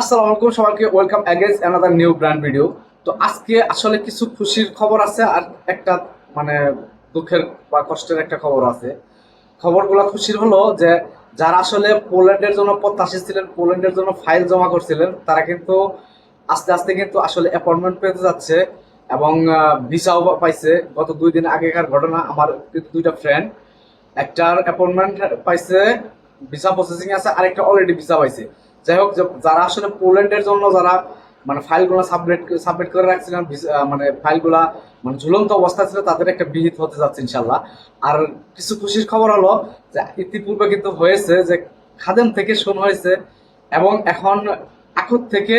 আসসালামু আলাইকুম সবাইকে, welcome again another new brand video. তো আজকে আসলে কিছু খুশির খবর আছে আর একটা মানে দুঃখের বা কষ্টের একটা খবর আছে। খবরগুলো খুশির হলো যে যারা আসলে পোল্যান্ডের জন্য প্রত্যাশী ছিলেন, পোল্যান্ডের জন্য ফাইল জমা করছিলেন, তারা কিন্তু আস্তে আস্তে কিন্তু আসলে অ্যাপয়েন্টমেন্ট পেতে যাচ্ছে এবং ভিসাও পাইছে। গত 2 দিন আগেকার ঘটনা, আমার কিন্তু দুইটা ফ্রেন্ড, একটার অ্যাপয়েন্টমেন্ট পাইছে, ভিসা প্রসেসিং আছে, আরেকটা অলরেডি ভিসা পাইছে। যাই হোক, যারা আসলে পোল্যান্ডের জন্য যারা মানে ফাইলগুলো সাবমিট করে রাখছিলেন, মানে ফাইলগুলা মানে ঝুলন্ত অবস্থা ছিল, তাদের একটা বিহিত হতে যাচ্ছে ইনশাল্লাহ। আর কিছু খুশির খবর হলো যে ইতিপূর্বে কিন্তু হয়েছে যে খাদেম থেকে শুরু হয়েছে এবং এখন আখত থেকে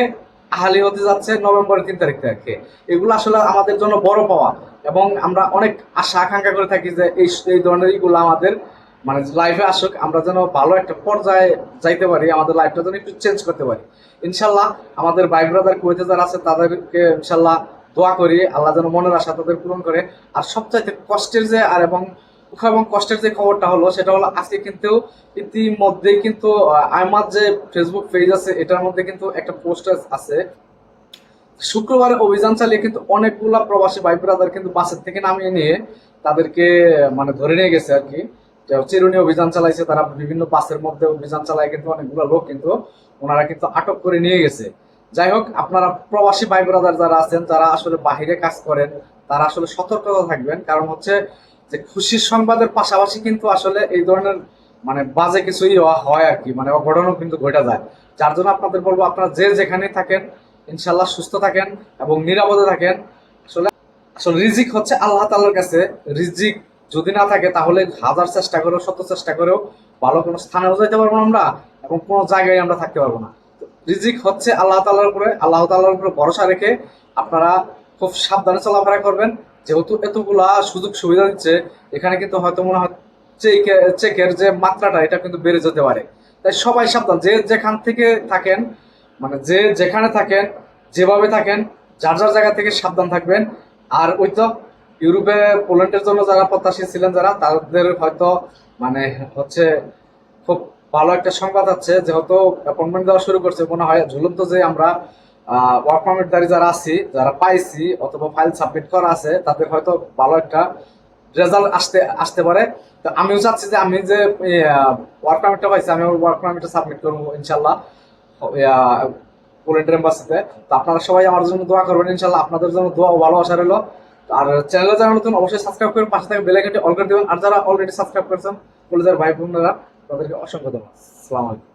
আহালি হতে যাচ্ছে নভেম্বরের 3 তারিখ থেকে। এগুলো আসলে আমাদের জন্য বড় পাওয়া এবং আমরা অনেক আশা আকাঙ্ক্ষা করে থাকি যে এই ধরনের ইগুলো আমাদের মানে লাইফে আসুক, আমরা যেন ভালো একটা পর্যায়ে যাইতে পারি, আমাদের লাইফটা যেন একটু চেঞ্জ করতে পারি ইনশাল্লাহ। আমাদের ভাই ব্রাদার কুয়েতে যারা আছে তাদেরকে ইনশাল্লাহ দোয়া করি আল্লাহ যেন মনের আশা তাদের পূরণ করে। আর সবচাইতে কষ্টের যে আর এবং দুঃখ এবং কষ্টের যে খবরটা হলো সেটা হলো আজকে কিন্তু ইতিমধ্যেই কিন্তু আমার যে ফেসবুক পেজ আছে এটার মধ্যে কিন্তু একটা পোস্ট আছে। শুক্রবারে অভিযান চালিয়ে কিন্তু অনেকগুলা প্রবাসী ভাই ব্রাদার কিন্তু বাসের থেকে নামিয়ে নিয়ে তাদেরকে মানে ধরে নিয়ে গেছে আর কি। চিরুনি অভিযান চালাইছে, তারা বিভিন্ন বাসের মধ্যে অভিযান চালায় কিন্তু অনেকগুলো লোক কিন্তু ওনারা কিন্তু আটক করে নিয়ে গেছে। যাই হোক, আপনারা প্রবাসী ভাই ব্রাদার যারা আছেন, যারা আসলে বাহিরে কাজ করেন, তারা আসলে সতর্কতা থাকবেন। কারণ হচ্ছে যে খুশির সংবাদের পাশাপাশি কিন্তু আসলে এই ধরনের মানে বাজে কিছুই হয় আর কি, মানে অঘটনও কিন্তু ঘটে যায়। যার জন্য আপনাদের বলবো, আপনারা যে যেখানে থাকেন ইনশাল্লাহ সুস্থ থাকেন এবং নিরাপদে থাকেন। আসলে আসলে রিজিক হচ্ছে আল্লাহ তাআলার কাছে। রিজিক যদি না থাকে তাহলে হাজার চেষ্টা করেও, শত চেষ্টা করেও ভালো কোনো স্থানেও যাইতে পারবো না আমরা এবং কোনো জায়গায় আমরা থাকতে পারবো না। রিজিক হচ্ছে আল্লাহ তাআলার উপরে, আল্লাহ তাআলার উপরে ভরসা রেখে আপনারা খুব সাবধানে চলাফেরা করবেন। যেহেতু এতগুলা সুযোগ সুবিধা দিচ্ছে, এখানে কিন্তু হয়তো মনে হয় চেকের যে মাত্রাটা এটা কিন্তু বেড়ে যেতে পারে। তাই সবাই সাবধান, যে যেখান থেকে থাকেন, মানে যে যেখানে থাকেন, যেভাবে থাকেন, যার যার জায়গা থেকে সাবধান থাকবেন। আর ওই তো ইউরোপে পোল্যান্ডের জন্য যারা প্রত্যাশী ছিলেন, যারা তাদের হয়তো মানে হচ্ছে খুব ভালো একটা সংবাদ আছে, যেহেতু অ্যাপয়েন্টমেন্ট দেওয়া শুরু করছে। মনে হয় ঝুলন্ত যে আমরা ওয়ার্ক পারমিটধারী যারা আছি, যারা পাইছি অথবা ফাইল সাবমিট করা আছে, তাদের হয়তো ভালো একটা রেজাল্ট আসতে পারে। তো আমিও চাচ্ছি যে আমি যে ওয়ার্ক পারমিটটা পাইছি, আমি ওয়ার্ক পারমিটটা সাবমিট করবো ইনশাল্লাহ পোল্যান্ডের এম্বাসিতে। তো আপনারা সবাই আমার জন্য দোয়া করবেন ইনশাল্লাহ। আপনাদের জন্য দোয়া ও ভালোবাসা রইল। আর চ্যানেলে যারা নতুন অবশ্যই সাবস্ক্রাইব করবেন, পাশে থাকা বেল আইকনটি অল করে দেবেন। আর যারা অলরেডি সাবস্ক্রাইব করেছেন কলেজের ভাই বোনেরা, তাদেরকে অসংখ্য ধন্যবাদ। আসসালামু আলাইকুম।